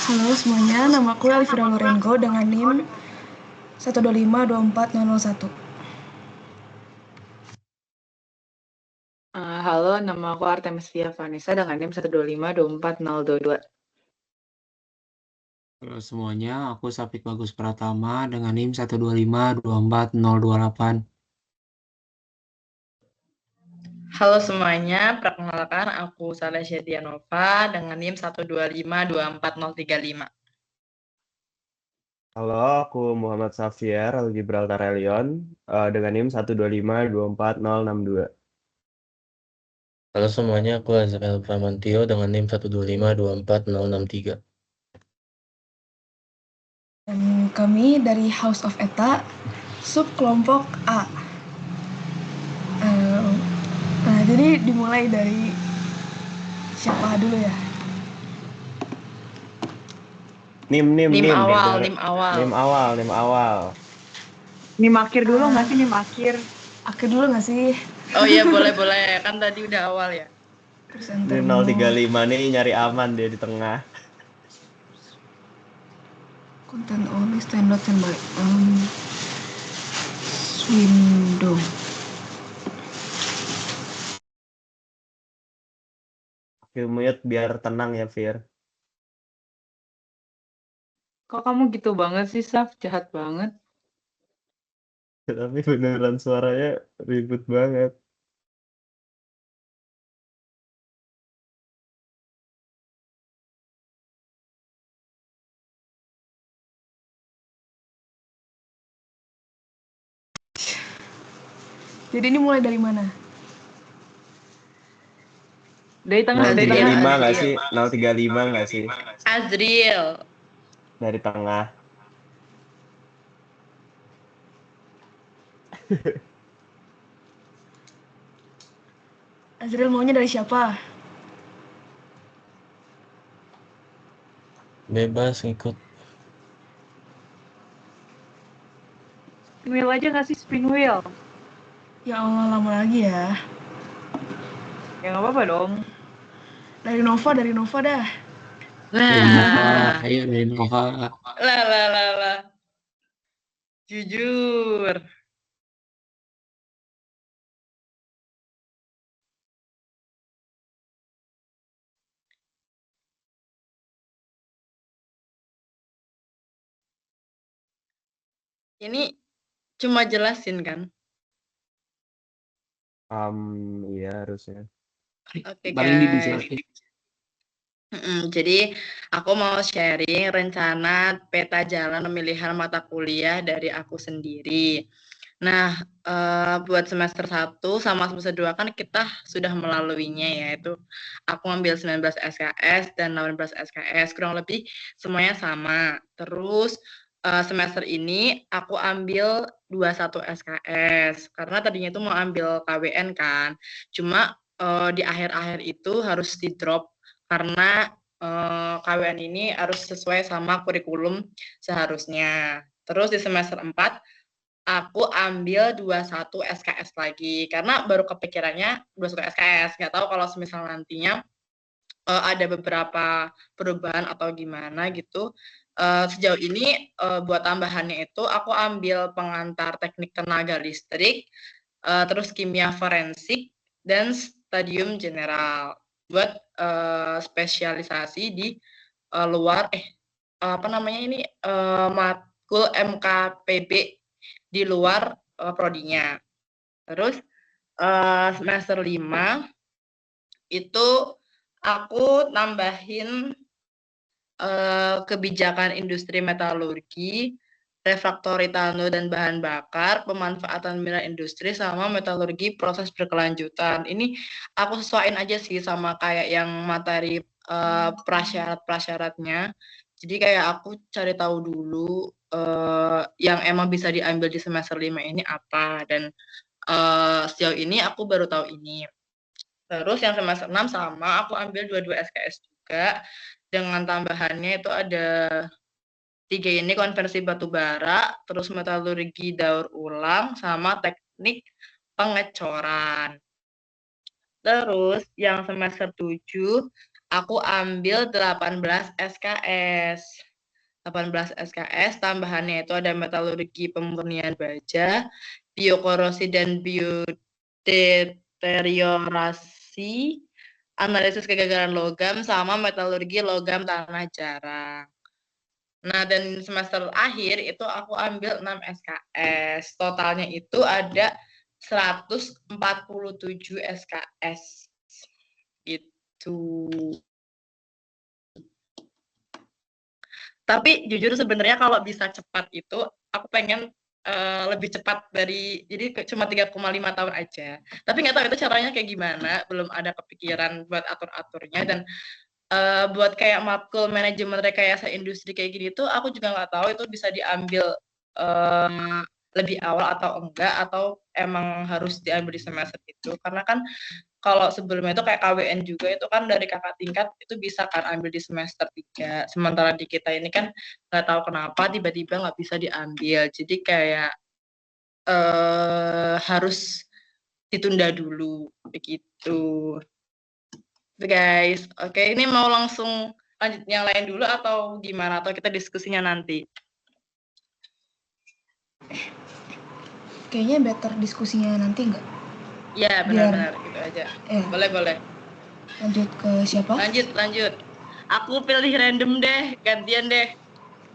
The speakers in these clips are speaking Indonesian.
Halo semuanya, nama aku Elvira Lorengo dengan NIM 1252401. Halo, nama aku Artemisia Vanessa dengan NIM 1252402. Halo semuanya, aku Sapik Bagus Pratama dengan NIM 125240228. Halo semuanya, perkenalkan aku Salesya Dianova dengan NIM 1252435. Halo, aku Muhammad Safier Al-Gibraltar Elion dengan NIM 1252462. Halo semuanya, aku Azrael Pramantio dengan NIM 1252463. Dan kami dari House of Eta, sub kelompok A. Nah, jadi dimulai dari siapa dulu ya? NIM awal, biar- NIM awal. NIM awal. NIM akhir dulu nggak sih, NIM akhir? Akhir dulu nggak sih? Oh iya, boleh. Kan tadi udah awal ya. Ini 035 nih nyari aman dia di tengah. Konten only standard and by window. Mute biar tenang ya, Fir. Kok kamu gitu banget sih, Saf? Jahat banget. Tapi beneran suaranya ribut banget. Jadi ini mulai dari mana? Dari tengah, dari 035 tengah. nggak sih? 035 nggak sih? Azril. Dari tengah. Azril maunya dari siapa? Bebas ngikut. Spin wheel aja nggak sih, spin wheel? Ya Allah, lama lagi ya. Ya nggak apa-apa dong. Dari Nova dah. Nah, Ayo dari Nova. lah. Jujur. Ini cuma jelasin kan? Iya harusnya. Oke Paling guys. dijelasin. Jadi aku mau sharing rencana peta jalan pemilihan mata kuliah dari aku sendiri. Nah, buat semester 1 sama semester 2 kan kita sudah melaluinya, yaitu aku ambil 19 SKS dan 18 SKS, kurang lebih semuanya sama. Terus semester ini aku ambil 21 SKS, karena tadinya itu mau ambil KWN kan. Cuma di akhir-akhir itu harus di-drop, karena KWN ini harus sesuai sama kurikulum seharusnya. Terus di semester 4 aku ambil 21 SKS lagi, karena baru kepikirannya 21 SKS. Nggak tahu kalau semisal nantinya ada beberapa perubahan atau gimana gitu. Sejauh ini buat tambahannya itu aku ambil pengantar teknik tenaga listrik, terus kimia forensik, dan stadium general. Buat spesialisasi di luar, apa namanya ini, matkul MKPB di luar prodinya. Terus semester 5 itu aku nambahin kebijakan industri metalurgi, refraktori tanah dan bahan bakar, pemanfaatan mineral industri, sama metalurgi proses berkelanjutan. Ini aku sesuaiin aja sih sama kayak yang materi prasyarat-prasyaratnya. Jadi kayak aku cari tahu dulu yang emang bisa diambil di semester 5 ini apa, dan sejauh ini aku baru tahu ini. Terus yang semester 6 sama, aku ambil 22 SKS juga, dengan tambahannya itu ada 3 ini, konversi batu bara, terus metalurgi daur ulang, sama teknik pengecoran. Terus yang semester 7 aku ambil 18 SKS. 18 SKS, tambahannya itu ada metalurgi pemurnian baja, biokorosi dan biodeteriorasi, analisis kegagalan logam, sama metalurgi logam tanah jarang. Nah, dan semester akhir itu aku ambil 6 SKS. Totalnya itu ada 147 SKS. Gitu. Tapi jujur sebenarnya kalau bisa cepat itu, aku pengen lebih cepat dari, jadi cuma 3,5 tahun aja. Tapi nggak tahu itu caranya kayak gimana, belum ada kepikiran buat atur-aturnya. Dan buat kayak matkul manajemen rekayasa industri kayak gini tuh, aku juga nggak tahu itu bisa diambil lebih awal atau enggak, atau emang harus diambil di semester itu. Karena kan kalau sebelumnya itu kayak KWN juga itu kan dari kakak tingkat itu bisa kan ambil di semester 3. Sementara di kita ini kan nggak tahu kenapa tiba-tiba nggak bisa diambil. Jadi kayak harus ditunda dulu begitu. Guys, oke, ini mau langsung lanjut yang lain dulu atau gimana? Atau kita diskusinya nanti? Kayaknya better diskusinya nanti nggak? Ya, benar-benar gitu aja. Ya, Boleh. lanjut ke siapa? Lanjut. Aku pilih random deh, gantian deh.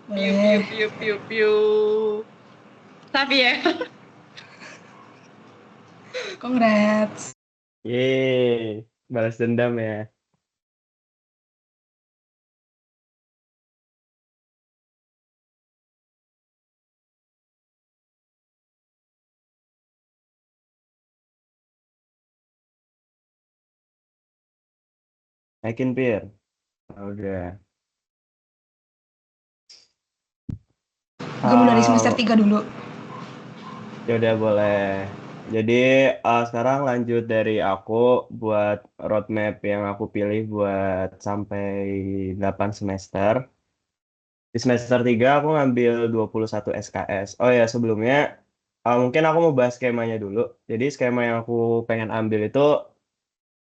Boleh. Piu. Tapi ya. Congrats. Yeay, balas dendam ya. Naikin Pir. Udah. Gue mulai dari semester 3 dulu. Ya udah boleh. Jadi sekarang lanjut dari aku buat roadmap yang aku pilih buat sampai 8 semester. Di semester 3 aku ngambil 21 SKS. Oh ya, sebelumnya mungkin aku mau bahas skemanya dulu. Jadi skema yang aku pengen ambil itu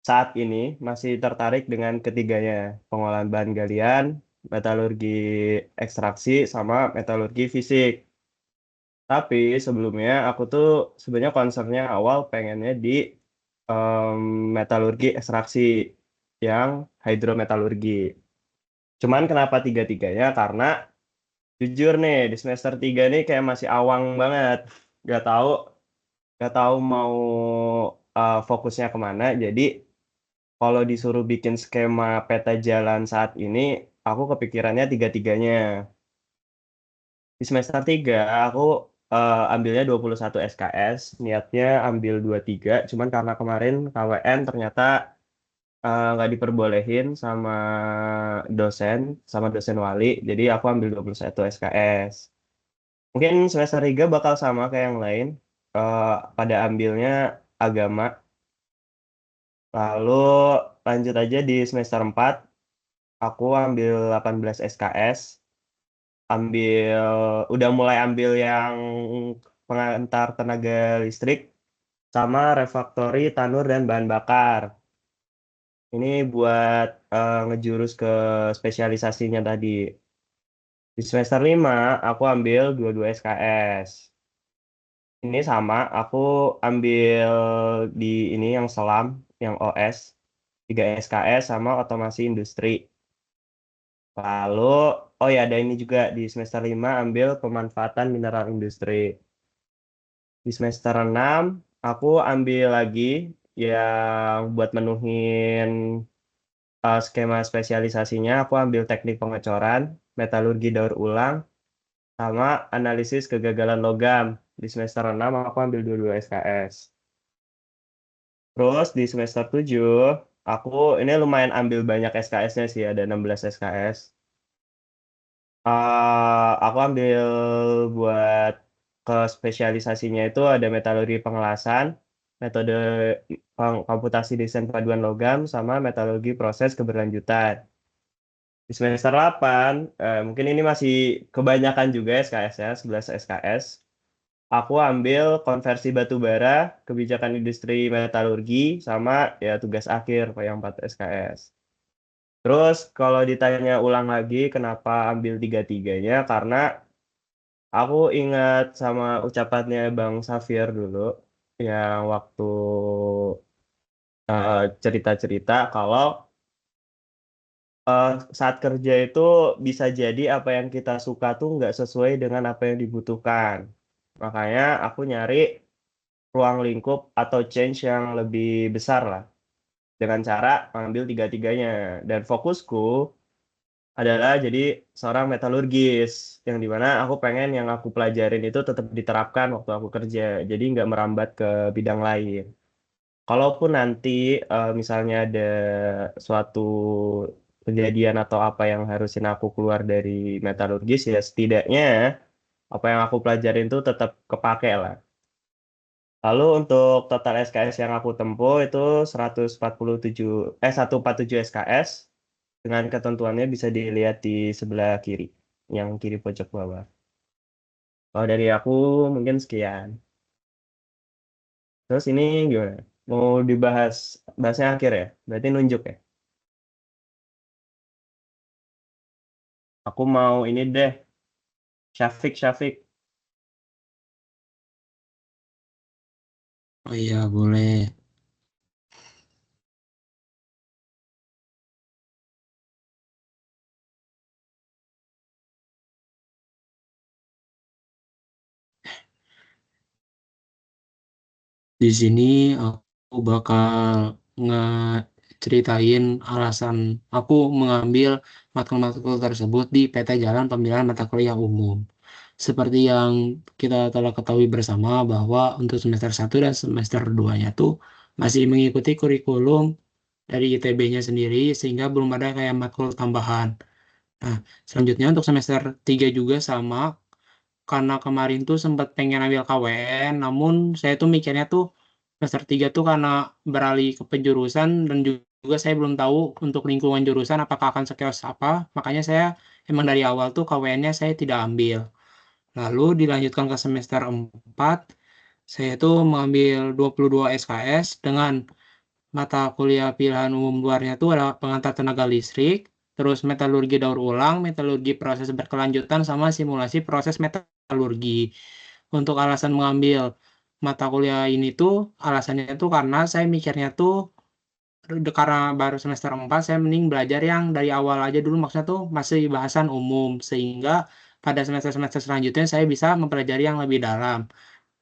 saat ini masih tertarik dengan ketiganya, pengolahan bahan galian, metalurgi ekstraksi, sama metalurgi fisik. Tapi sebelumnya aku tuh sebenarnya concernnya awal pengennya di metalurgi ekstraksi yang hidrometalurgi. Cuman kenapa tiga-tiganya? Karena jujur nih di semester 3 nih kayak masih awang banget. Gak tahu mau fokusnya kemana. Jadi kalau disuruh bikin skema peta jalan saat ini, aku kepikirannya tiga-tiganya. Di semester 3 aku ambilnya 21 SKS, niatnya ambil 23, cuman karena kemarin KWN ternyata nggak diperbolehin sama dosen wali, jadi aku ambil 21 SKS. Mungkin semester 3 bakal sama kayak yang lain, pada ambilnya agama. Lalu lanjut aja di semester 4, aku ambil 18 SKS, udah mulai ambil yang pengantar tenaga listrik sama refraktori tanur dan bahan bakar. Ini buat ngejurus ke spesialisasinya tadi. Di semester 5 aku ambil 22 SKS. Ini sama, aku ambil di ini yang selam, yang OS, 3 SKS sama otomasi industri. Lalu, oh ya ada ini juga di semester 5 ambil pemanfaatan mineral industri. Di semester 6 aku ambil lagi yang buat menuhin skema spesialisasinya, aku ambil teknik pengecoran, metalurgi daur ulang, sama analisis kegagalan logam. Di semester 6 aku ambil 22 SKS. Terus di semester 7 aku ini lumayan ambil banyak SKS-nya sih, ada 16 SKS. Aku ambil buat ke spesialisasinya itu ada metalurgi pengelasan, metode komputasi desain paduan logam, sama metalurgi proses keberlanjutan. Di semester 8, mungkin ini masih kebanyakan juga SKS-nya, 11 SKS. Aku ambil konversi batu bara, kebijakan industri metalurgi, sama ya tugas akhir yang 4 SKS. Terus kalau ditanya ulang lagi kenapa ambil tiga-tiganya, karena aku ingat sama ucapannya Bang Safir dulu yang waktu cerita-cerita kalau saat kerja itu bisa jadi apa yang kita suka tuh nggak sesuai dengan apa yang dibutuhkan. Makanya aku nyari ruang lingkup atau change yang lebih besar lah dengan cara mengambil tiga-tiganya. Dan fokusku adalah jadi seorang metalurgis yang dimana aku pengen yang aku pelajarin itu tetap diterapkan waktu aku kerja. Jadi nggak merambat ke bidang lain. Kalaupun nanti misalnya ada suatu kejadian atau apa yang harusin aku keluar dari metalurgis, ya setidaknya apa yang aku pelajarin itu tetap kepake lah. Lalu untuk total SKS yang aku tempuh itu 147 SKS dengan ketentuannya bisa dilihat di sebelah kiri, yang kiri pojok bawah. Kalau dari aku mungkin sekian. Terus ini gimana? Mau bahasnya akhir ya? Berarti nunjuk ya? Aku mau ini deh, Syafiq. Oh iya, boleh. Di sini aku bakal ngeceritain alasan aku mengambil matkul-matkul tersebut di peta jalan pemilihan mata kuliah umum. Seperti yang kita telah ketahui bersama bahwa untuk semester 1 dan semester 2-nya tuh masih mengikuti kurikulum dari ITB-nya sendiri sehingga belum ada kayak matkul tambahan. Nah, selanjutnya untuk semester 3 juga sama, karena kemarin tuh sempat pengen ambil KWN, namun saya tuh mikirnya tuh semester 3 tuh karena beralih ke penjurusan dan juga saya belum tahu untuk lingkungan jurusan apakah akan sekeos apa, makanya saya emang dari awal tuh KWN-nya saya tidak ambil. Lalu dilanjutkan ke semester 4, saya tuh mengambil 22 SKS dengan mata kuliah pilihan umum luarnya tuh ada pengantar tenaga listrik, terus metalurgi daur ulang, metalurgi proses berkelanjutan, sama simulasi proses metalurgi. Untuk alasan mengambil mata kuliah ini tuh, alasannya tuh karena saya mikirnya tuh karena baru semester 4 saya mending belajar yang dari awal aja dulu, maksudnya tuh masih bahasan umum sehingga pada semester-semester selanjutnya saya bisa mempelajari yang lebih dalam.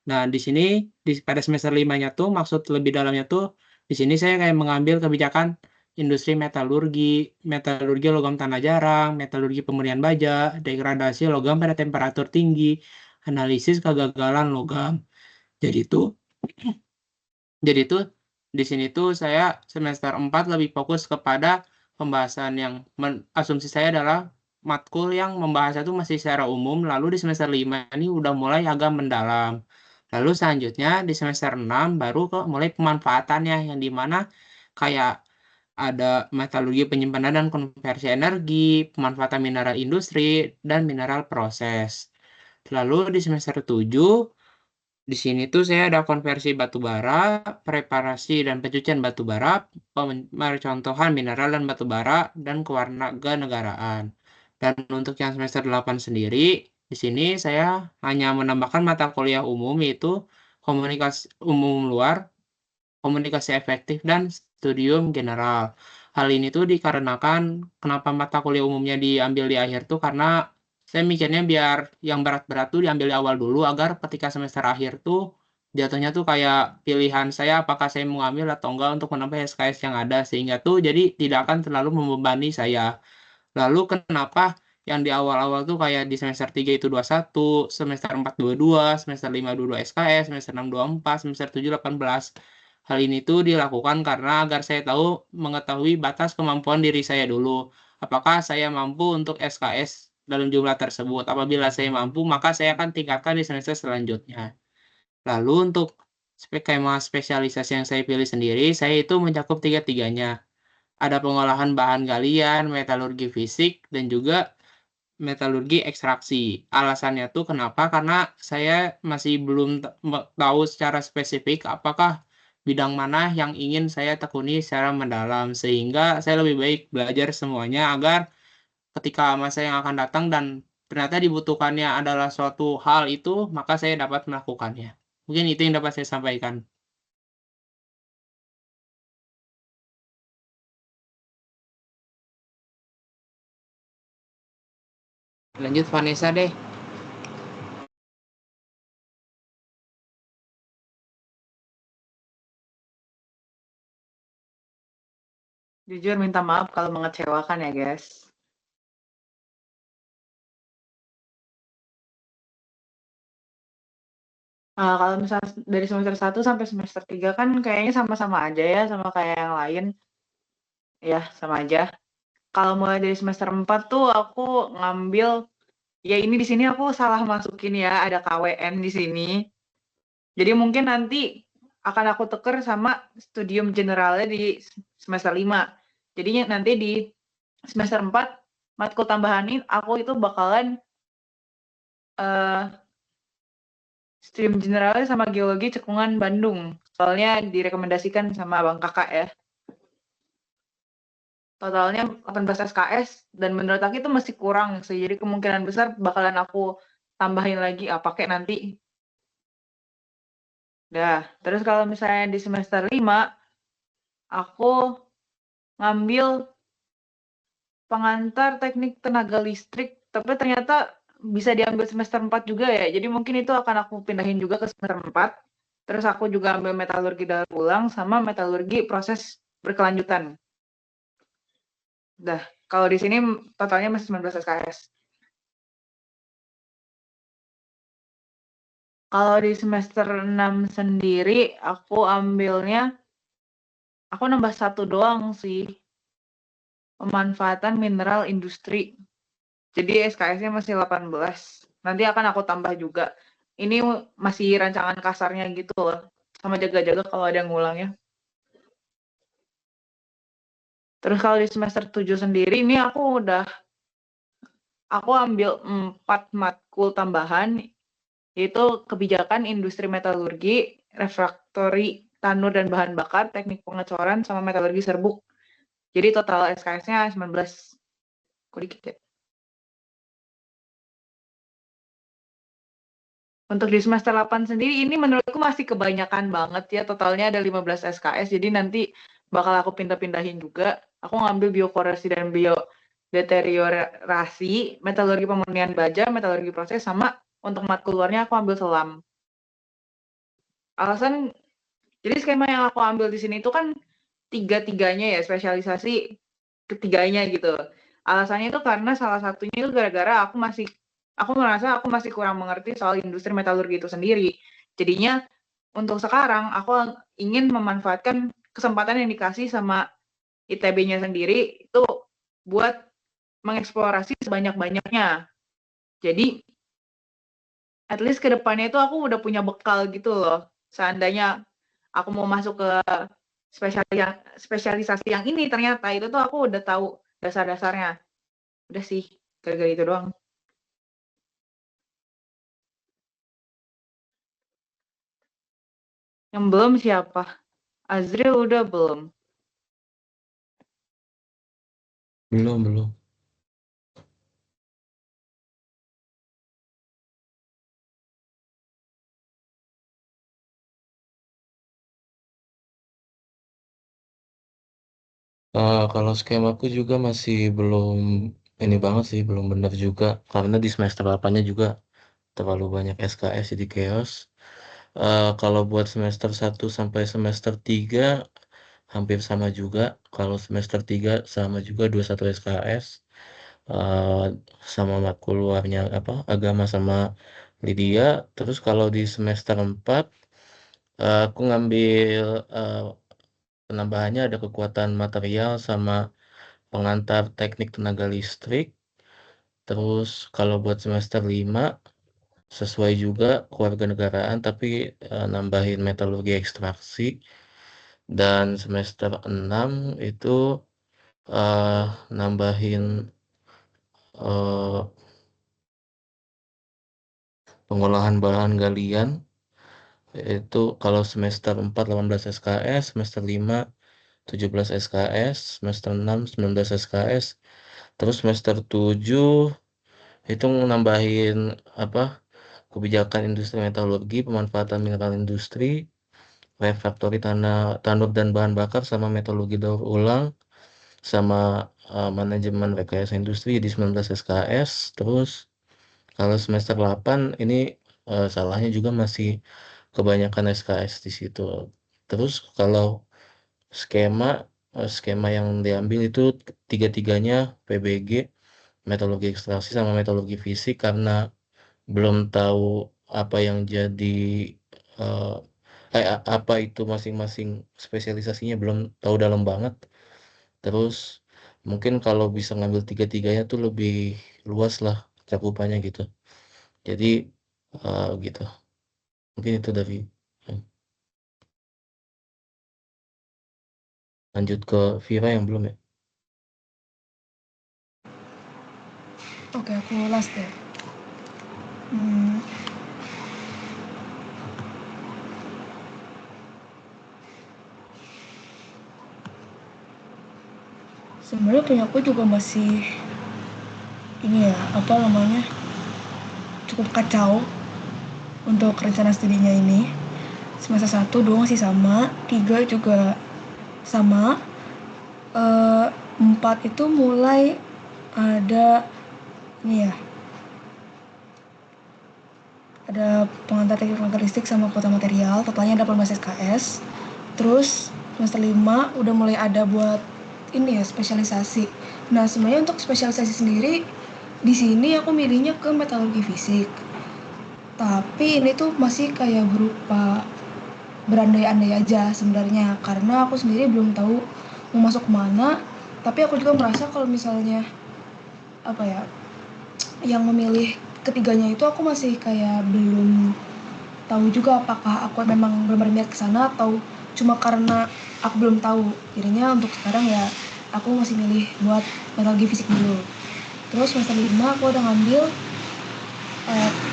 Nah, di sini pada semester 5-nya tuh maksud lebih dalamnya tuh di sini saya kayak mengambil kebijakan industri metalurgi logam tanah jarang, metalurgi pemurnian baja, degradasi logam pada temperatur tinggi, analisis kegagalan logam. Jadi itu jadi itu di sini tuh saya semester 4 lebih fokus kepada pembahasan yang asumsi saya adalah matkul yang membahasnya itu masih secara umum, lalu di semester 5 ini udah mulai agak mendalam. Lalu selanjutnya di semester 6 baru ke mulai pemanfaatannya yang dimana kayak ada metalurgi penyimpanan dan konversi energi, pemanfaatan mineral industri, dan mineral proses. Lalu di semester 7 di sini tuh saya ada konversi batu bara, preparasi dan pencucian batu bara, percontohan mineral dan batu bara, dan kewarganegaraan. Dan untuk yang semester 8 sendiri, di sini saya hanya menambahkan mata kuliah umum yaitu komunikasi umum luar, komunikasi efektif, dan studium general. Hal ini tuh dikarenakan kenapa mata kuliah umumnya diambil di akhir tuh karena saya mikirnya biar yang berat-berat tuh diambil di awal dulu agar ketika semester akhir tuh jatuhnya tuh kayak pilihan saya apakah saya mau ambil atau enggak untuk menambah SKS yang ada sehingga tuh jadi tidak akan terlalu membebani saya. Lalu kenapa yang di awal-awal tuh kayak di semester 3 itu 21, semester 4 22, semester 5 22 SKS, semester 6 24, semester 7 18. Hal ini tuh dilakukan karena agar saya mengetahui batas kemampuan diri saya dulu. Apakah saya mampu untuk SKS dalam jumlah tersebut? Apabila saya mampu, maka saya akan tingkatkan di semester selanjutnya. Lalu untuk skema spesialisasi yang saya pilih sendiri, saya itu mencakup tiga-tiganya. Ada pengolahan bahan galian, metalurgi fisik, dan juga metalurgi ekstraksi. Alasannya tuh kenapa? Karena saya masih belum tahu secara spesifik apakah bidang mana yang ingin saya tekuni secara mendalam, sehingga saya lebih baik belajar semuanya agar ketika masa yang akan datang dan ternyata dibutuhkannya adalah suatu hal itu, maka saya dapat melakukannya. Mungkin itu yang dapat saya sampaikan. Lanjut Vanessa deh. Jujur minta maaf kalau mengecewakan ya, guys. Kalau misalnya dari semester 1 sampai semester 3 kan kayaknya sama-sama aja ya, sama kayak yang lain. Ya, sama aja. Kalau mulai dari semester 4 tuh aku ngambil, ya ini di sini aku salah masukin ya, ada KWN di sini. Jadi mungkin nanti akan aku tuker sama studium generalnya di semester 5. Jadinya nanti di semester 4 matkul tambahan ini aku itu bakalan studium generalnya sama geologi cekungan Bandung. Soalnya direkomendasikan sama abang kakak ya. Totalnya 18 SKS dan menurut aku itu masih kurang sih. Jadi kemungkinan besar bakalan aku tambahin lagi pakai nanti. Dah, terus kalau misalnya di semester 5 aku ngambil pengantar teknik tenaga listrik, tapi ternyata bisa diambil semester 4 juga ya. Jadi mungkin itu akan aku pindahin juga ke semester 4. Terus aku juga ambil metalurgi daur ulang sama metalurgi proses berkelanjutan. Dah, kalau di sini totalnya masih 19 SKS. Kalau di semester 6 sendiri, aku nambah satu doang sih. Pemanfaatan mineral industri. Jadi SKS-nya masih 18. Nanti akan aku tambah juga. Ini masih rancangan kasarnya gitu loh. Sama jaga-jaga kalau ada yang ngulang ya. Terus kalau di semester 7 sendiri, ini aku ambil 4 matkul tambahan, yaitu kebijakan industri metalurgi, refraktori, tanur dan bahan bakar, teknik pengecoran, sama metalurgi serbuk. Jadi total SKS-nya 19. Kok dikit ya? Untuk di semester 8 sendiri, ini menurutku masih kebanyakan banget ya. Totalnya ada 15 SKS, jadi nanti bakal aku pindah-pindahin juga. Aku ngambil biokorasi dan biodeteriorasi, metalurgi pemurnian baja, metalurgi proses, sama untuk matkul luarnya aku ambil selam. Alasan, jadi skema yang aku ambil di sini itu kan tiga-tiganya ya, spesialisasi ketiganya gitu. Alasannya itu karena salah satunya itu gara-gara aku merasa aku masih kurang mengerti soal industri metalurgi itu sendiri. Jadinya untuk sekarang aku ingin memanfaatkan kesempatan yang dikasih sama ITB-nya sendiri itu buat mengeksplorasi sebanyak-banyaknya. Jadi at least ke depannya itu aku udah punya bekal gitu loh. Seandainya aku mau masuk ke spesialisasi yang ini, ternyata itu tuh aku udah tahu dasar-dasarnya. Udah sih, gara-gara itu doang. Yang belum siapa? Azril udah belum? Belum. Kalau skemaku juga masih belum ini banget sih, belum benar juga. Karena di semester 8-nya juga terlalu banyak SKS jadi chaos. Kalau buat semester 1 sampai semester 3 hampir sama juga. Kalau semester 3 sama juga 21 SKS. eh, sama matkul luarnya agama sama Lydia. Terus kalau di semester 4 aku ngambil penambahannya ada kekuatan material sama pengantar teknik tenaga listrik. Terus kalau buat semester 5 sesuai juga kewarganegaraan tapi nambahin metalurgi ekstraksi. Dan semester 6 itu eh, nambahin pengolahan bahan galian Itu kalau semester 4 18 SKS, semester 5 17 SKS, semester 6 19 SKS, terus semester 7 itu nambahin apa kebijakan industri metalurgi, pemanfaatan mineral industri, refraktori tanur dan bahan bakar, sama metalurgi daur ulang, sama manajemen rekayasa industri di 19 SKS. Terus kalau semester 8 ini salahnya juga masih kebanyakan SKS di situ. Terus kalau skema yang diambil itu tiga-tiganya PBG, metalurgi ekstraksi sama metalurgi fisik, karena belum tahu apa yang jadi eh, apa itu masing-masing spesialisasinya, belum tahu dalam banget. Terus mungkin kalau bisa ngambil tiga-tiganya tuh lebih luas lah cakupannya gitu. Jadi gitu. Mungkin itu dari lanjut ke Vira yang belum ya. Oke, aku last ya. Sebenarnya punya aku juga masih ini ya, apa namanya, cukup kacau untuk rencana studinya ini. Semester 1 doang masih sama, 3 juga sama, 4 itu mulai ada ini ya, ada pengantar teknik listrik sama kota material, totalnya ada 18 SKS. Terus semester 5 udah mulai ada buat ini ya, spesialisasi. Nah, sebenarnya untuk spesialisasi sendiri di sini aku milihnya ke metalurgi fisik. Tapi ini tuh masih kayak berupa berandai-andai aja sebenarnya, karena aku sendiri belum tahu mau masuk kemana. Tapi aku juga merasa kalau misalnya apa ya, yang memilih ketiganya itu aku masih kayak belum tahu juga apakah aku memang benar-benar niat ke sana atau cuma karena aku belum tahu. Jadinya untuk sekarang ya aku masih milih buat metalurgi fisik dulu. Terus semester 5 aku udah ngambil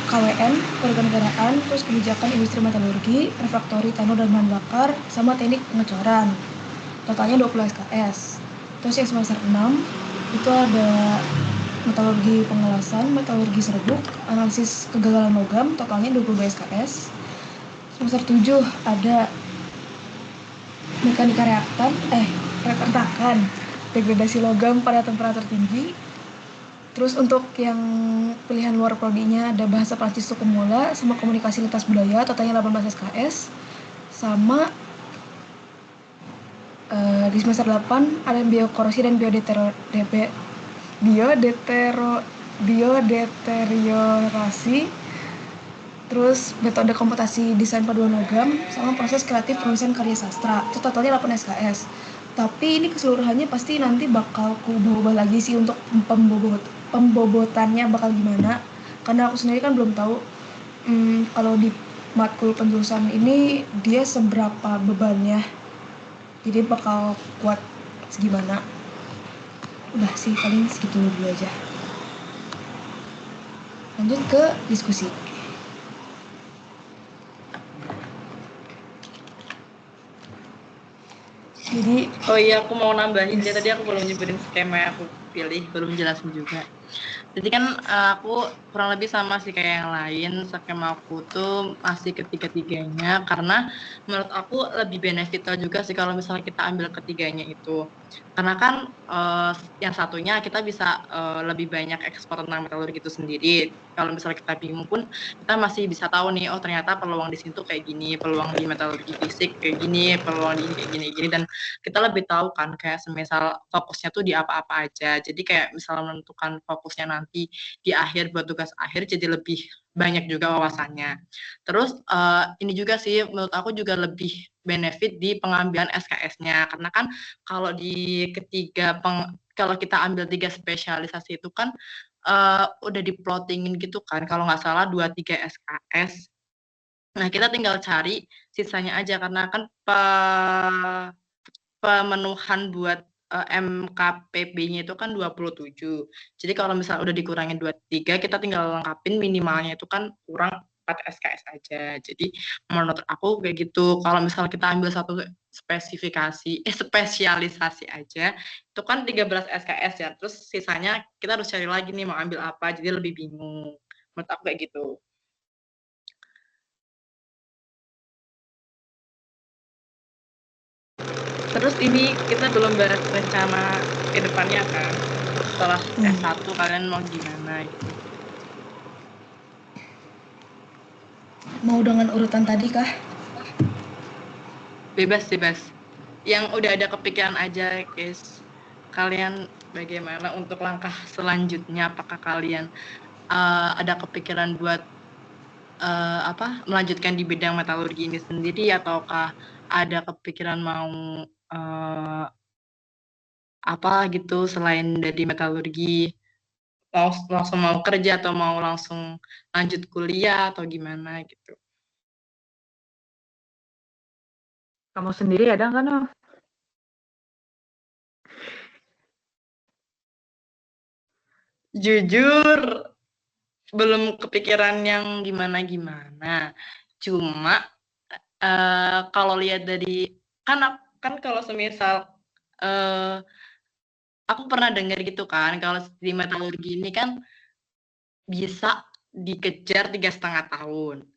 KWN, kewarganegaraan, terus kebijakan industri metalurgi, refraktori tanur dan bahan bakar, sama teknik pengecoran. Totalnya 20 SKS. Terus yang semester 6 itu ada metalurgi pengelasan, metalurgi serbuk, analisis kegagalan logam, totalnya 22 SKS. Semester 7 ada mekanika retakan, degradasi logam pada temperatur tinggi. Terus untuk yang pilihan luar prodinya ada bahasa Prancis suku mula sama komunikasi lintas budaya, totalnya 18 SKS. Sama di semester 8 ada biokorosi dan biodeteriorasi, terus metode komputasi desain paduan logam, sama proses kreatif penulisan karya sastra. Itu totalnya 8 SKS. Tapi ini keseluruhannya pasti nanti bakal ku ubah lagi sih untuk pembobotannya bakal gimana, karena aku sendiri kan belum tahu kalau di matkul penjurusan ini dia seberapa bebannya, jadi bakal kuat segimana. Udah sih, paling segitu dulu aja. Lanjut ke diskusi. Jadi Oh iya, aku mau nambahin dia, tadi aku belum nyebutin skema yang aku pilih, belum jelasin juga. Jadi kan aku kurang lebih sama sih kayak yang lain, skema aku tuh masih ketiga-tiganya, karena menurut aku lebih beneficial juga sih kalau misalnya kita ambil ketiganya itu. Karena kan yang satunya kita bisa lebih banyak ekspor tentang metalurgi itu sendiri. Kalau misalnya kita bingung pun kita masih bisa tahu nih, oh ternyata peluang di sini tuh kayak gini, peluang di metalurgi fisik kayak gini, peluang di kayak gini, dan kita lebih tahu kan kayak semisal fokusnya tuh di apa-apa aja. Jadi kayak misalnya menentukan fokusnya nanti di akhir buat tugas akhir jadi lebih banyak juga wawasannya. Terus ini juga sih menurut aku juga lebih benefit di pengambilan SKS-nya, karena kan kalau di kalau kita ambil 3 spesialisasi itu kan udah diplotingin gitu kan, kalau nggak salah 2-3 SKS. Nah, kita tinggal cari sisanya aja, karena kan pemenuhan buat MKPB-nya itu kan 27. Jadi kalau misalnya udah dikurangin 23, kita tinggal lengkapin minimalnya itu kan kurang 4 SKS aja. Jadi menurut aku kayak gitu. Kalau misal kita ambil satu spesialisasi aja, itu kan 13 SKS ya. Terus sisanya kita harus cari lagi nih mau ambil apa. Jadi lebih bingung. Menurut aku kayak gitu. Terus ini kita belum bahas rencana ke depannya kan. Setelah S1 kalian mau gimana gitu. Mau dengan urutan tadi kah? Bebas. Yang udah ada kepikiran aja, guys. Kalian bagaimana untuk langkah selanjutnya? Apakah kalian ada kepikiran buat melanjutkan di bidang metalurgi ini sendiri, ataukah ada kepikiran mau apa gitu selain dari metalurgi, langsung mau kerja atau mau langsung lanjut kuliah atau gimana gitu? Kamu sendiri ada nggak, Noh? Jujur belum kepikiran yang gimana-gimana. Cuma kalau lihat dari kan kalau semisal aku pernah dengar gitu kan, kalau di metalurgi ini kan bisa dikejar 3,5 tahun.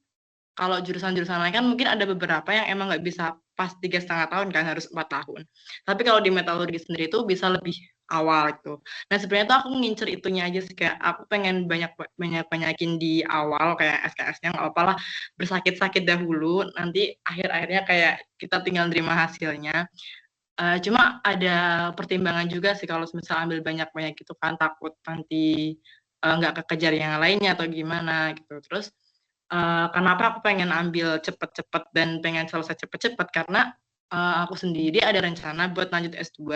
Kalau jurusan-jurusan lain kan mungkin ada beberapa yang emang nggak bisa pas 3,5 tahun kan, harus 4 tahun. Tapi kalau di metalurgi sendiri itu bisa lebih awal gitu. Nah sebenarnya tuh aku ngincer itunya aja sih, kayak aku pengen banyakin di awal kayak SKS-nya, nggak apa-apa lah bersakit-sakit dahulu, nanti akhir-akhirnya kayak kita tinggal terima hasilnya. Cuma ada pertimbangan juga sih kalau misal ambil banyak-banyak gitu kan, takut nanti nggak kekejar yang lainnya atau gimana gitu. Terus kenapa aku pengen ambil cepet-cepet dan pengen selesai cepet-cepet, karena aku sendiri ada rencana buat lanjut S2.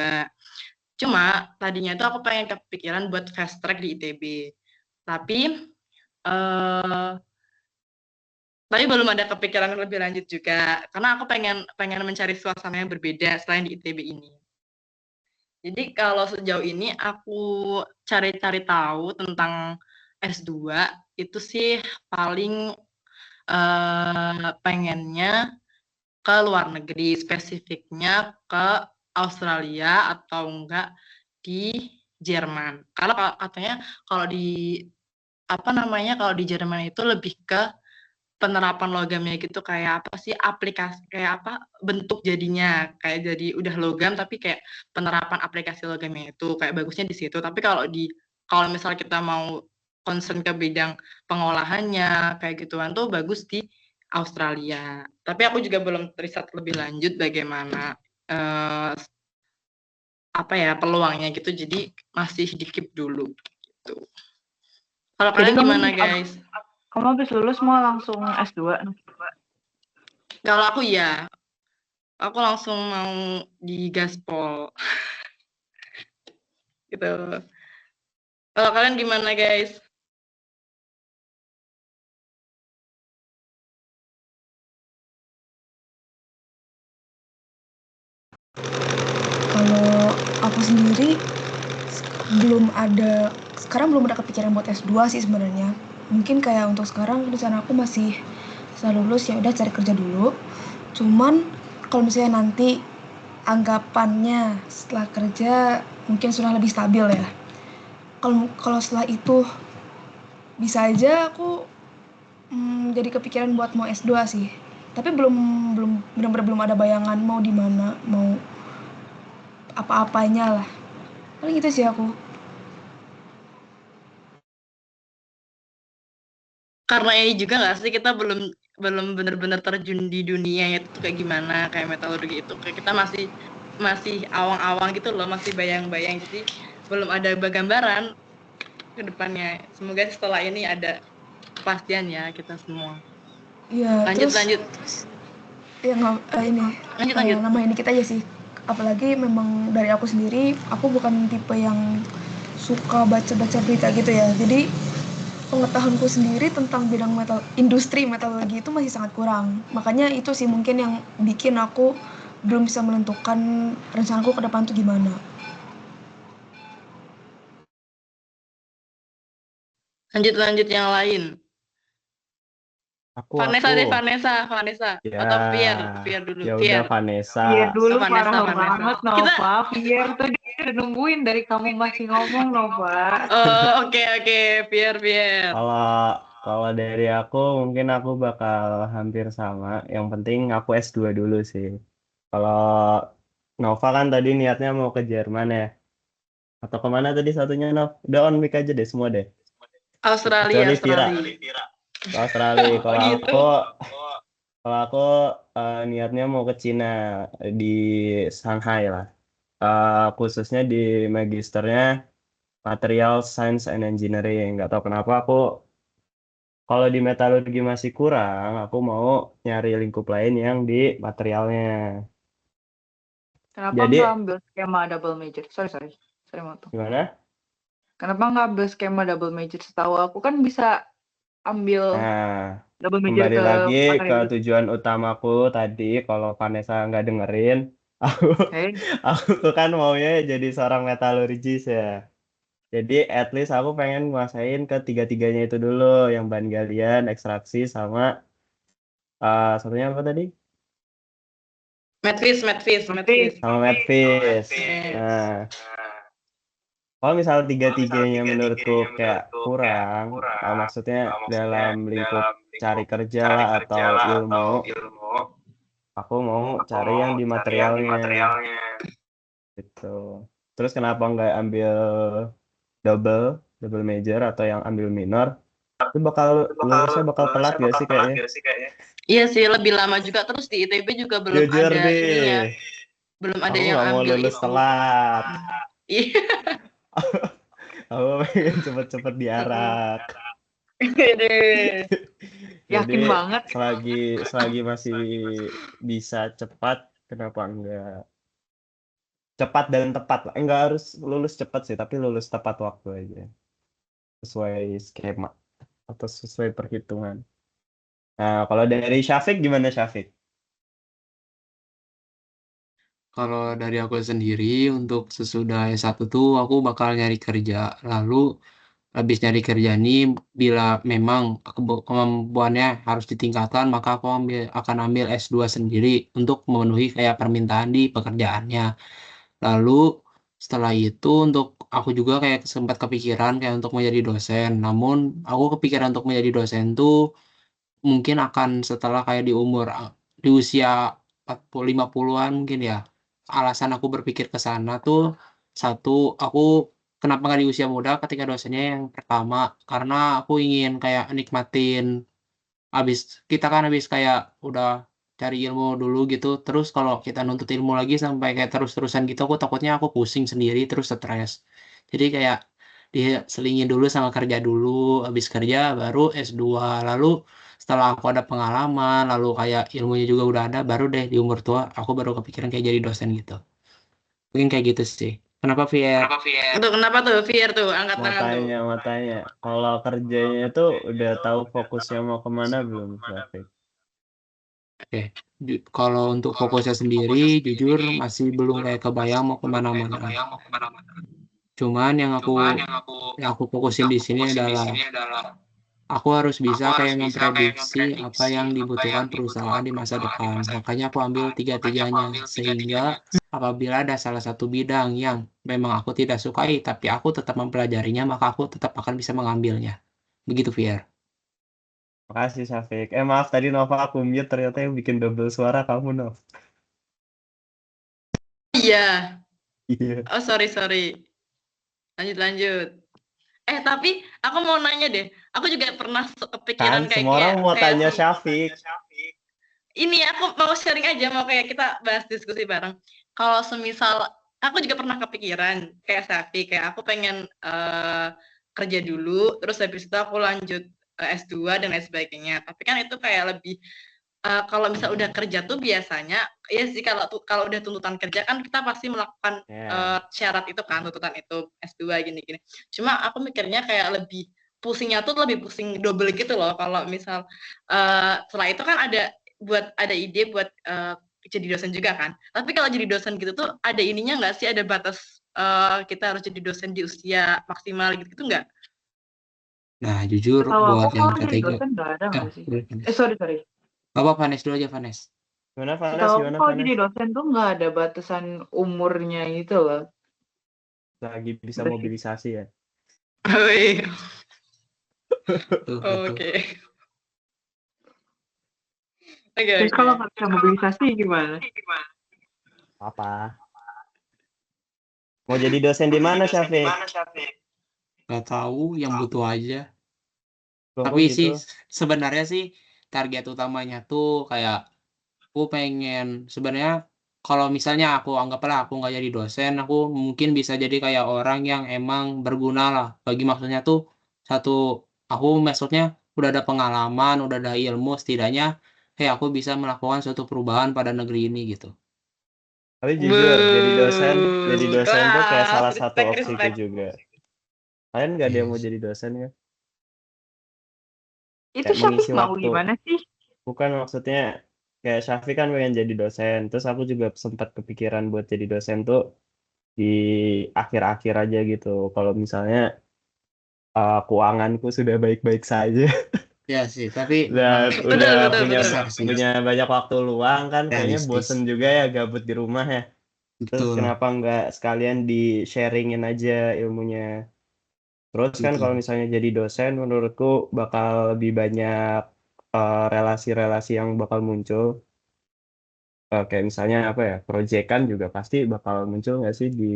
Cuma tadinya itu aku pengen kepikiran buat fast track di ITB. Tapi belum ada kepikiran lebih lanjut juga, karena aku pengen mencari suasana yang berbeda selain di ITB ini. Jadi kalau sejauh ini aku cari-cari tahu tentang S2 itu sih paling pengennya ke luar negeri, spesifiknya ke Australia atau enggak di Jerman. Karena katanya kalau di kalau di Jerman itu lebih ke penerapan logamnya gitu, kayak apa sih, aplikasi kayak apa bentuk jadinya, kayak jadi udah logam tapi kayak penerapan aplikasi logamnya itu kayak bagusnya di situ. Tapi kalau misal kita mau concern ke bidang pengolahannya kayak gituan tuh bagus di Australia. Tapi aku juga belum riset lebih lanjut bagaimana peluangnya gitu, jadi masih di-keep dulu gitu. Kalau Jadi kalian gimana guys? kamu habis lulus mau langsung S2? Kalau aku ya, aku langsung mau di gaspol. Gitu. Kalau kalian gimana guys? Kalau aku sendiri sekarang belum ada kepikiran buat S2 sih sebenarnya. Mungkin kayak untuk sekarang rencana aku masih setelah lulus ya udah cari kerja dulu. Cuman kalau misalnya nanti anggapannya setelah kerja mungkin sudah lebih stabil ya. Kalau setelah itu bisa aja aku jadi kepikiran buat mau S2 sih. Tapi benar-benar belum ada bayangan mau di mana, mau apa-apanya lah. Paling gitu sih aku. Karena ini juga nggak sih, kita belum benar-benar terjun di dunia itu kayak gimana, kayak metalurgi itu kayak kita masih awang-awang gitu loh, masih bayang-bayang, jadi belum ada gambaran ke depannya. Semoga setelah ini ada kepastian ya kita semua. Iya, Lanjut. Ya Lanjut. Nambahin dikit aja sih. Apalagi memang dari aku sendiri, aku bukan tipe yang suka baca-baca berita gitu ya. Jadi pengetahuanku sendiri tentang bidang industri metalurgi itu masih sangat kurang. Makanya itu sih mungkin yang bikin aku belum bisa menentukan rencanaku ke depan tuh gimana. Lanjut yang lain. Vanessa deh, Aku. Vanessa. Atau Fier dulu, Ya udah Fier. Vanessa. Iya dulu Vanessa. parah banget Kita Nova. Fier tuh dia udah nungguin dari kamu masih ngomong Nova. oke, Fier. Kalau dari aku mungkin aku bakal hampir sama. Yang penting aku S2 dulu sih. Kalau Nova kan tadi niatnya mau ke Jerman ya. Atau kemana tadi satunya Nov? Udah on mic aja deh semua deh. Australia. Kecuali Vira. Ke Australia. Kalau aku niatnya mau ke Cina di Shanghai lah. Khususnya di magisternya Material Science and Engineering. Nggak tahu kenapa aku kalau di metalurgi masih kurang, aku mau nyari lingkup lain yang di materialnya. Kenapa Jadi nggak ambil skema double major? Sorry motong. gimana? Kenapa nggak ambil skema double major? Setahu aku kan bisa ambil Nah, double major kembali ke lagi ke materi. tujuan utamaku tadi. Kalau Vanessa nggak dengerin, aku Hey, aku tuh kan maunya jadi seorang metalurgis ya. Jadi at least aku pengen nguasain ketiga-tiganya itu dulu, yang bahan galian, ekstraksi, sama satunya apa tadi? Medvis. Sama medvis. Nah, kalau misal tiga-tiganya menurutku kayak kurang, maksudnya dalam lingkup cari kerja lah atau ilmu, aku mau cari yang di materialnya gitu. Terus kenapa nggak ambil double major atau yang ambil minor? Itu lulusnya bakal telat gak sih kayaknya? Iya sih, lebih lama juga. Terus di ITB juga belum Jujur ada ininya. deh, Belum ada aku yang nggak mau ambil lulus itu. telat. Iya. Aku pengen cepet-cepet diarak. Jadi yakin banget. selagi masih bisa cepat, kenapa enggak? Cepat dan tepat lah. Enggak harus lulus cepat sih, tapi lulus tepat waktu aja. Sesuai skema atau sesuai perhitungan. Nah, kalau dari Syafiq gimana Syafiq? Kalau dari aku sendiri untuk sesudah S1 tuh aku bakal nyari kerja. Lalu habis nyari kerja nih bila memang kemampuannya harus ditingkatkan maka aku akan ambil S2 sendiri untuk memenuhi kayak permintaan di pekerjaannya. Lalu setelah itu untuk aku juga kayak sempat kepikiran kayak untuk menjadi dosen. Namun aku kepikiran untuk menjadi dosen tuh mungkin akan setelah kayak di usia 40 50-an mungkin ya. Alasan aku berpikir ke sana tuh satu, aku kenapa nggak di usia muda ketika dosennya yang pertama karena aku ingin kayak nikmatin habis kita kan habis kayak udah cari ilmu dulu gitu terus kalau kita nuntut ilmu lagi sampai kayak terus-terusan gitu aku takutnya aku pusing sendiri terus stres jadi kayak diselingin dulu sama kerja dulu habis kerja baru S2 lalu setelah aku ada pengalaman lalu kayak ilmunya juga udah ada baru deh di umur tua aku baru kepikiran kayak jadi dosen gitu mungkin kayak gitu sih kenapa Fier? Tuh, kenapa tuh, Fier tuh? Angkat tangan tuh. Mau tanya. Kalau kerjanya tuh udah tahu fokusnya mau kemana belum Syafiq? Oke, kalau untuk fokusnya sendiri, jujur masih belum kayak kebayang mau kemana-mana. Cuman yang aku fokusin di sini adalah aku harus bisa kayak memprediksi apa yang dibutuhkan perusahaan di masa depan. Makanya aku ambil tiga-tiganya sehingga apabila ada salah satu bidang yang memang aku tidak sukai, tapi aku tetap mempelajarinya, maka aku tetap akan bisa mengambilnya. Begitu, Fier. Makasih Syafiq. Maaf tadi Nova aku mute ternyata yang bikin double suara kamu Nov. Iya. Iya. Oh, sorry. Lanjut. Tapi aku mau nanya deh. Aku juga pernah kepikiran Kan semua orang mau tanya Syafiq. Ini aku mau sharing aja, mau kayak kita bahas diskusi bareng. Kalau semisal aku juga pernah kepikiran kayak Safi, kayak aku pengen kerja dulu, terus habis itu aku lanjut S2 dan lain sebagainya. Tapi kan itu kayak lebih kalau misal udah kerja tuh biasanya ya sih kalau udah tuntutan kerja kan kita pasti melakukan syarat itu kan, tuntutan itu S2 gini-gini. Cuma aku mikirnya kayak lebih pusingnya tuh lebih pusing double gitu loh kalau misal setelah itu kan ada ide buat jadi dosen juga kan. Tapi kalau jadi dosen gitu tuh ada ininya nggak sih, ada batas kita harus jadi dosen di usia maksimal gitu nggak? Nah, jujur Setahu aku buat yang kalau jadi ketiga, dosen nggak ada nggak sih? boleh, Vanes. Sorry. Apa Vanes dulu aja, Vanes. Gimana Vanes? Setahu aku Gimana kalau Vanes? jadi dosen tuh nggak ada batasan umurnya gitu loh. Lagi bisa Udah sih. mobilisasi ya. Oh iya. Tuh, Oke. Oke, Terus oke. kalau nggak bisa mobilisasi gimana? Apa? Mau jadi dosen di mana, Syafiq? Gak tahu, yang butuh aja. Loh, kok Tapi sih gitu? sebenarnya sih target utamanya tuh kayak aku pengen sebenarnya kalau misalnya aku anggaplah aku nggak jadi dosen, aku mungkin bisa jadi kayak orang yang emang berguna lah. Bagi maksudnya tuh satu, aku maksudnya udah ada pengalaman, udah ada ilmu, setidaknya aku bisa melakukan suatu perubahan pada negeri ini gitu. Tapi jujur, jadi dosen tuh kayak Kelas, salah satu respect, opsiku respect. juga. Kalian nggak ada yang mau Yes. jadi dosen ya? Itu Kayak Syafiq mengisi mau waktu. gimana sih? Bukan maksudnya kayak Syafiq kan pengen jadi dosen, terus aku juga sempat kepikiran buat jadi dosen tuh di akhir-akhir aja gitu. Kalau misalnya keuanganku sudah baik-baik saja Ya sih, tapi memang dan Betul, udah betul, punya betul. besar sih, banyak waktu luang kan, kayaknya realistis. bosen juga ya gabut di rumah ya. Terus Betul, kenapa nggak sekalian di sharingin aja ilmunya? Terus kan kalau betul. misalnya jadi dosen, menurutku bakal lebih banyak relasi-relasi yang bakal muncul. Kayak misalnya apa ya, proyekan juga pasti bakal muncul nggak sih di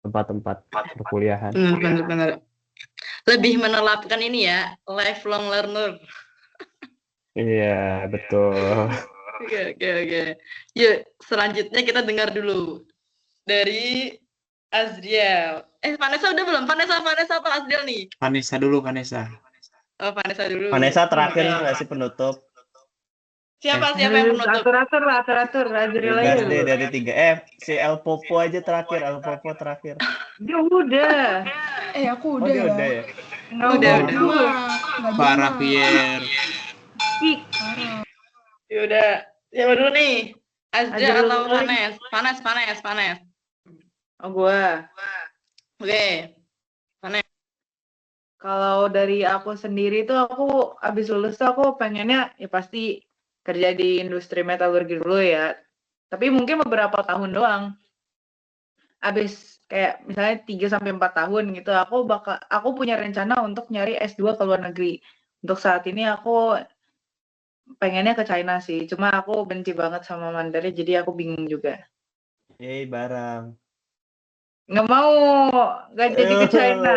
tempat-tempat perkuliahan. Benar. Lebih menerapkan ini ya, lifelong learner. Iya, betul. Oke. Yuk, selanjutnya kita dengar dulu dari Azriel. Vanessa udah belum? Vanessa apa Azriel nih? Vanessa dulu, Vanessa. Oh, Vanessa dulu. Vanessa terakhir Oke. nggak sih penutup? Siapa yang penutup? Atur. Azril aja Bebas deh dulu. dari 3. Si El Popo aja terakhir, El Popo terakhir. Ya udah. Aku Oh, udah dia ya. udah ya? Nggak Udah. Nggak Parah, nyimak. Pierre. Parah. Yaudah. Siapa dulu nih? Azriel Azril atau dulu lagi. Vanes? Oh, gua. Oke. Kalau dari aku sendiri tuh aku abis lulus tuh aku pengennya ya pasti kerja di industri metalurgi dulu ya. Tapi mungkin beberapa tahun doang. Abis kayak misalnya 3 sampai 4 tahun gitu, aku punya rencana untuk nyari S2 ke luar negeri. Untuk saat ini aku pengennya ke China sih. Cuma aku benci banget sama Mandarin jadi aku bingung juga. Yeay, barang. Nggak mau, nggak jadi ke China.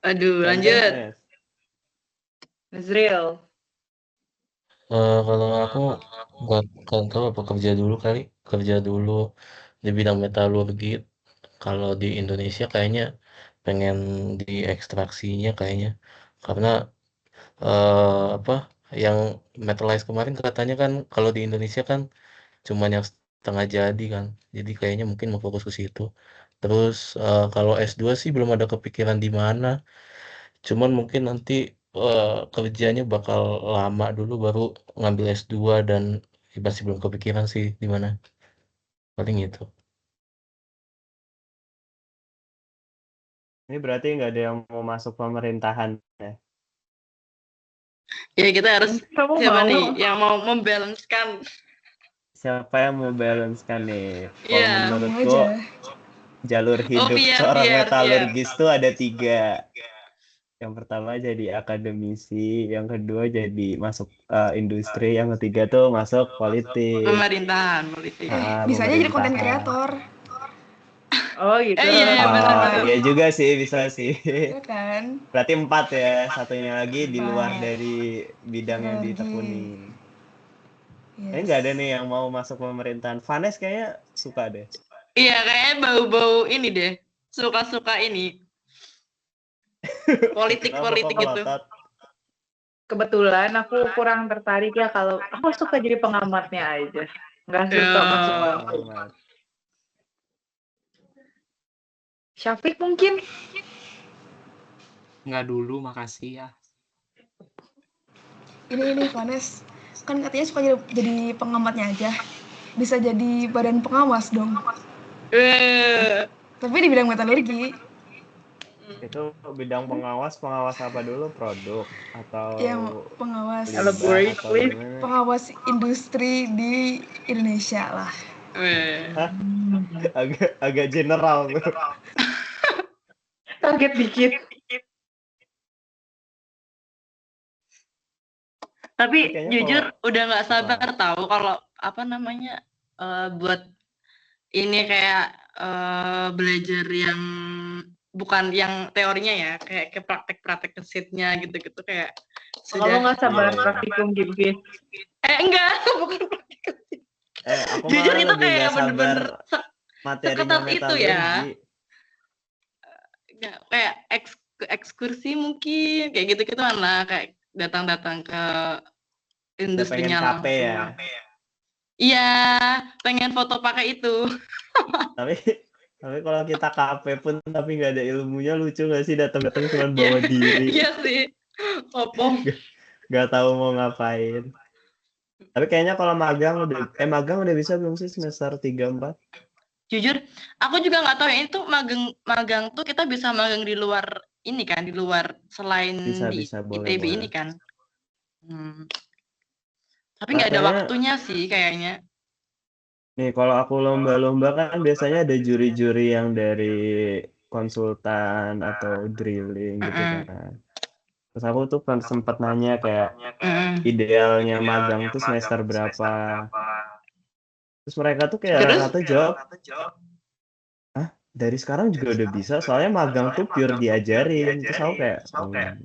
Aduh, Lanjut, lanjut. Nes. Nazril. Kalau aku nggak tahu apa kerja dulu di bidang metalurgi. Kalau di Indonesia kayaknya pengen di ekstraksinya kayaknya, karena apa yang metalize kemarin katanya kan kalau di Indonesia kan cuman yang setengah jadi kan, jadi kayaknya mungkin mau fokus ke situ. Terus kalau S2 sih belum ada kepikiran di mana, cuman mungkin nanti kerjanya bakal lama dulu baru ngambil S2 dan masih belum kepikiran sih di mana, paling itu. Ini berarti nggak ada yang mau masuk pemerintahan ya? Ya kita harus Kamu siapa mau? nih yang mau membalancekan? Siapa yang mau balance kan nih? Kalau Iya. Kamu menurutku aja. jalur hidup Pierre. seorang metalurgis tuh ada 3. Yang pertama jadi akademisi, yang kedua jadi masuk industri, yang ketiga tuh masuk politik. Pemerintahan politik. Bisa aja jadi konten Pemerintahan. kreator. Oh gitu. Iya benar. Iya juga sih, bisa sih. Ya kan? Berarti 4 ya, satunya lagi di luar 4. dari bidang yang Metalurgi. ditekuni. Kayaknya Yes. nggak ada nih yang mau masuk pemerintahan. Vanes kayaknya suka deh. Iya kayaknya bau-bau ini deh. Suka-suka ini. Politik Kenapa kok gitu. melotot? Kebetulan aku kurang tertarik ya kalau aku suka jadi pengamatnya aja. Nggak suka masuk langsung. Pengamat. Syafiq mungkin? Nggak dulu, makasih ya. Ini Vanes. Kan katanya suka jadi pengamatnya aja. Bisa jadi badan pengawas dong. Tapi di bidang metalurgi. Itu bidang pengawas apa dulu? Produk atau Ya, pengawas. limbah atau Please. gimana? Pengawas industri di Indonesia lah. Hah? Agak general tuh. Kaget dikit. Tapi Kayaknya jujur kalau- udah nggak sabar apa? tahu kalau apa namanya buat ini kayak belajar yang bukan yang teorinya ya, kayak praktek-praktek kesetnya gitu-gitu kayak Kalau sudah. nggak sabar Iya. praktikum Gibbs. Enggak, bukan praktek. Aku Jujur malah itu lebih kayak nggak sabar bener-bener materinya seketat itu ya. metalurgi. Nggak, kayak ekskursi mungkin kayak gitu-gitu kayak datang-datang ke Udah pengen industrinya capek ya. langsung. Iya, pengen foto pakai itu. Tapi kalau kita KP pun tapi nggak ada ilmunya, lucu nggak sih datang-datang cuma bawa diri, Iya sih. Opong. nggak tahu mau ngapain. Tapi kayaknya kalau magang udah bisa belum sih semester 3-4? Jujur, aku juga nggak tahu ya itu magang tuh kita bisa magang di luar ini kan, di luar selain di Bisa, boleh, ITB boleh. ini kan. Tapi nggak ada Katanya- waktunya sih kayaknya. Nih kalau aku lomba-lomba kan biasanya ada juri-juri yang dari konsultan atau drilling gitu kan. Terus aku tuh kan sempat nanya kayak idealnya magang tuh semester berapa. Terus mereka tuh kayak rata-rata jawab, dari sekarang juga udah bisa, soalnya magang tuh pure diajarin. Terus aku kayak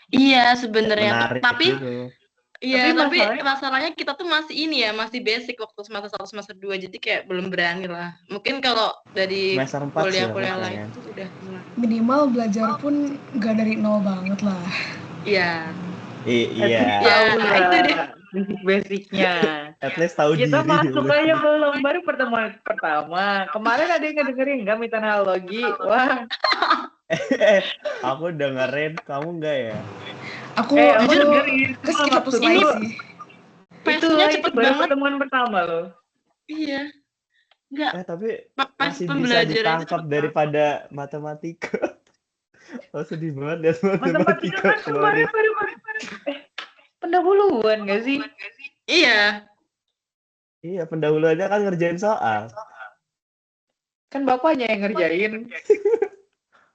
Iya sebenarnya, menarik tapi gitu. iya, Tapi tapi masalahnya kita tuh masih ini ya, masih basic waktu semester 1 semester 2 jadi kayak belum berani lah. Mungkin kalau dari Semester 4 sih kuliah-kuliah aku lain pengen. itu udah mulai. Minimal belajar pun nggak dari nol banget lah. Iya. Iya, Ya, Tahu itu deh. lah basic-basicnya. at least tahu Kita diri. masuk aja belum, baru pertemuan pertama. Kemarin ada yang ngedengerin nggak metanologi? Wah, Aku dengerin, kamu enggak ya? Aku aku jujur dengerin. ke Cuma skip satu maksud slide itu- sih. Pace-nya itu cepet baru banget. pertemuan pertama loh. Iya. Enggak, Tapi pas masih bisa pembelajaran itu ditangkap cepet daripada matematika. Oh, sedih banget lihat Matematika matematika kan kemarin kemarin. baru pendahuluan nggak sih? Iya. Iya, pendahuluannya kan ngerjain soal. Kan bapaknya yang ngerjain.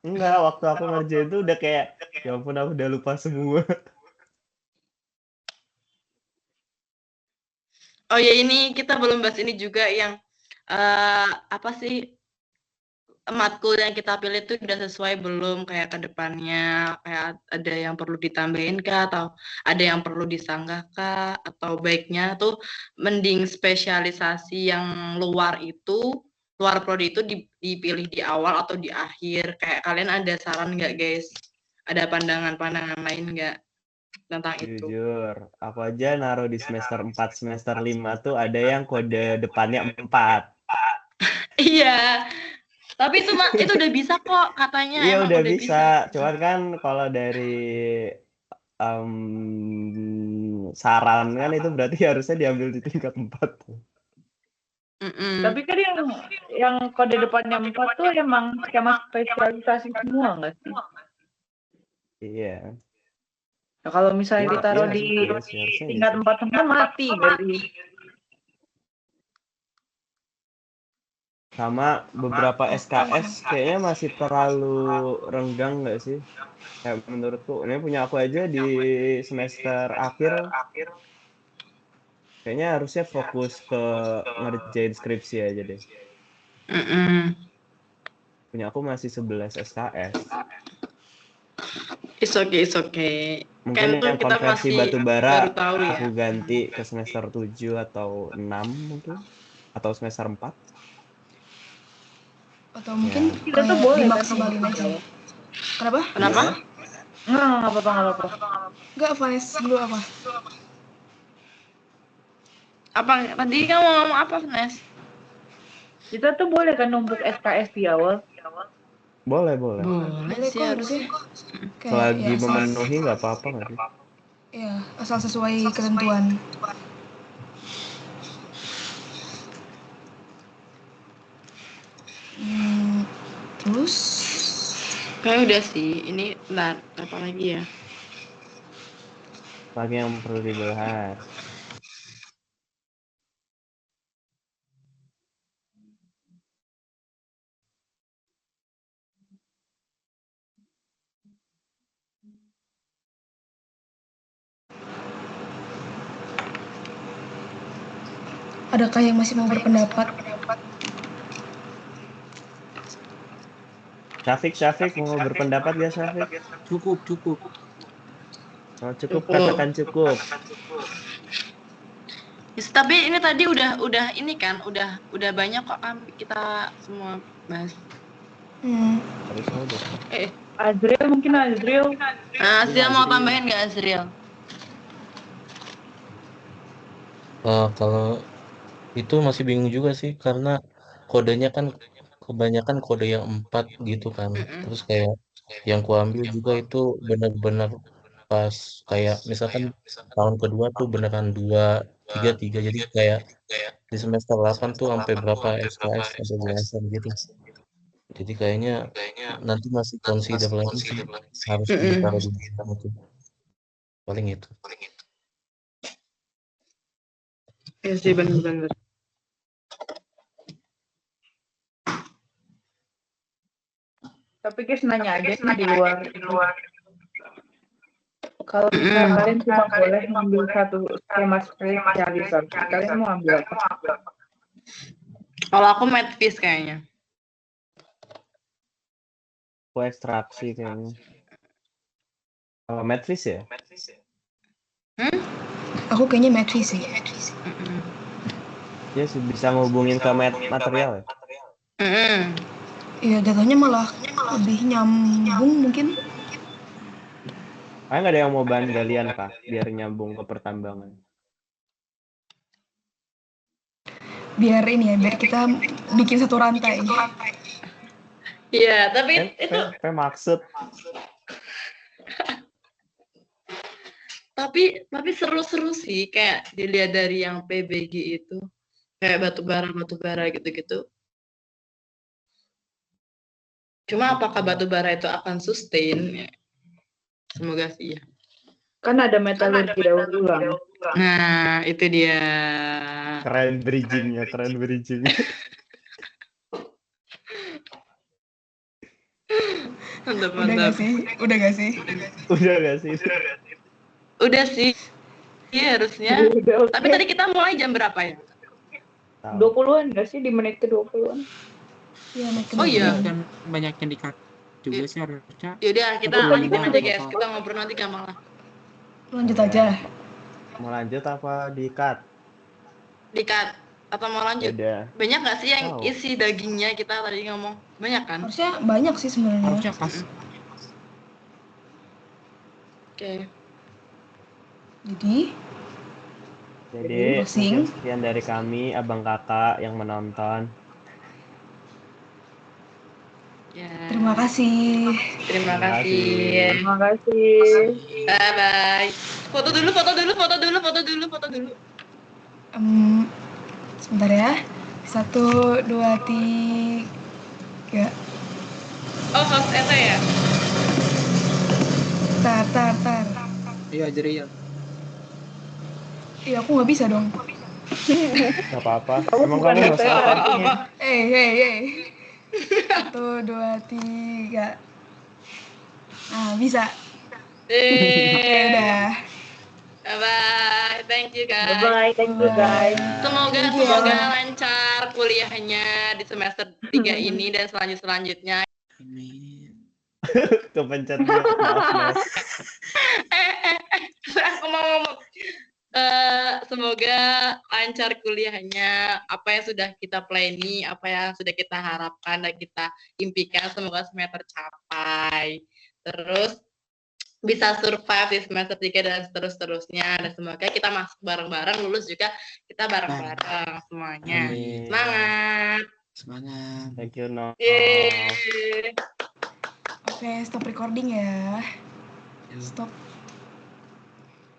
Enggak, waktu aku ngerjain tuh udah kayak, ya ampun aku udah lupa semua. Oh ya, ini kita belum bahas ini juga yang apa sih matkul yang kita pilih itu udah sesuai belum kayak ke depannya, kayak ada yang perlu ditambahin kah atau ada yang perlu disanggah kah, atau baiknya tuh mending spesialisasi yang luar prodi itu dipilih di awal atau di akhir. Kayak kalian ada saran nggak guys? Ada pandangan-pandangan lain nggak tentang itu? Jujur, aku aja naruh di semester 4, semester 5 tuh ada yang kode depannya 4. Iya. Tapi itu udah bisa kok katanya. Iya emang udah bisa. Cuman kan kalau dari saran kan itu berarti harusnya diambil di tingkat 4. Tapi kan yang kode depannya 4 tuh emang skema spesialisasi semua nggak sih? Iya. Nah, kalau misalnya Iya, ditaruh iya di sih, iya sih, harusnya tingkat gitu. 4 semua mati nggak sih? Sama beberapa SKS kayaknya masih terlalu renggang nggak sih? Kayak menurutku, ini punya aku aja di semester akhir kayaknya harusnya fokus ke ngerjain skripsi aja deh. Punya aku masih 11 SKS. It's okay. Mungkin Kan yang kita konversi masih batu bara baru tahu ya. aku ganti ke semester 7 atau 6 mungkin. Atau semester 4. Atau mungkin Kita tuh kayak boleh kan dimaksimalin aja. Kenapa? Kenapa? Nggak apa-apa. Enggak, Vanessa dulu apa? Apa tadi kamu ngomong apa, Nes? Kita tuh boleh kan numpuk SKS di awal? Boleh. Boleh Boleh sih kok harusnya. harusnya. Kayak Selagi ya, asal, memenuhi nggak apa-apa nggak sih? ya, asal sesuai ketentuan. Terus Kayaknya udah sih. Ini bentar, apa lagi ya? Lagi yang perlu dibahas. adakah yang masih mau berpendapat? Syafiq mau berpendapat gak Syafiq? Cukup. Oh, cukup, katakan cukup. Yes, tapi ini tadi udah ini kan, udah banyak kok kita semua bahas. Harusnya udah. Azriel mungkin Azriel. Azriel mau tambahin nggak Azriel? Kalau itu masih bingung juga sih karena kodenya kan kebanyakan kode yang 4 gitu kan. Terus kayak yang kuambil juga itu benar-benar pas kayak misalkan tahun kedua tuh beneran 2, 3, 3. Jadi kayak di semester 8 tuh sampai berapa SKS sampai belasan gitu. Jadi kayaknya nanti masih consider lagi sih harus ditaruh di mana itu. Paling itu. Iya sih benar-benar. Tapi guys nanya aja sih di luar. Kalau misalnya kalian cuma boleh ngambil satu skema spesialisasi, kalian mau ambil apa? Kalau aku medvis kayaknya. Aku ekstraksi kayaknya. Kalau Matrix ya? Aku kayaknya matri sih. Dia sih bisa ngehubungin ke material ya? Iya, jatuhnya malah lebih nyambung mungkin. Nggak ada yang mau bahan galian kah? Biar nyambung ke pertambangan. Biar ini ya, biar kita bikin satu rantai. Iya, tapi itu maksud. tapi seru-seru sih kayak dilihat dari yang PBG itu. Kayak batu bara gitu-gitu. Cuma apakah batu bara itu akan sustain? Ya. Semoga sih ya. Kan ada metalurgi daur ulang. Nah, itu dia. Keren bridgingnya. Mantap. Udah gak sih? Udah gak sih? Udah sih. Iya harusnya. Udah. Tapi tadi kita mulai jam berapa ya? 20-an nggak sih di menit ke 20-an? Iya, Oh iya. Dan banyak yang di-cut juga sih harusnya. Yaudah, kita lanjutin aja guys. Kita ngobrol nanti gampang lah. Lanjut aja. Mau lanjut apa di-cut? Di-cut. Atau mau lanjut? Yaudah. Banyak nggak sih yang isi dagingnya kita tadi ngomong? Banyak kan? Harusnya banyak sih sebenarnya. Harusnya pas. Oke. Jadi Closing. sekian dari kami, abang kakak yang menonton. Ya. Terima kasih. Terima kasih. Terima kasih. Bye bye. Foto dulu. Sebentar ya. 1, 2, 3. Oh, host Eta ya? Tar. Iya, jadi ya. Iya, aku nggak bisa dong. Gak apa-apa. Emang bukan kamu nggak saya salah. artinya. Hey. 1, 2, 3. Nah, bisa. Oke, udah. Bye. Thank you guys. Bye-bye, thank you guys. Semoga Thank you. lancar kuliahnya di semester 3 ini dan selanjutnya. Kepencet maaf. Aku mau ngomong. Semoga lancar kuliahnya, apa yang sudah kita planning, apa yang sudah kita harapkan dan kita impikan, semoga semua tercapai. Terus bisa survive di semester 3 dan seterusnya, dan semoga kita masuk bareng-bareng, lulus juga kita bareng-bareng semuanya. Semangat. Thank you, No. Oke, stop recording ya. Stop.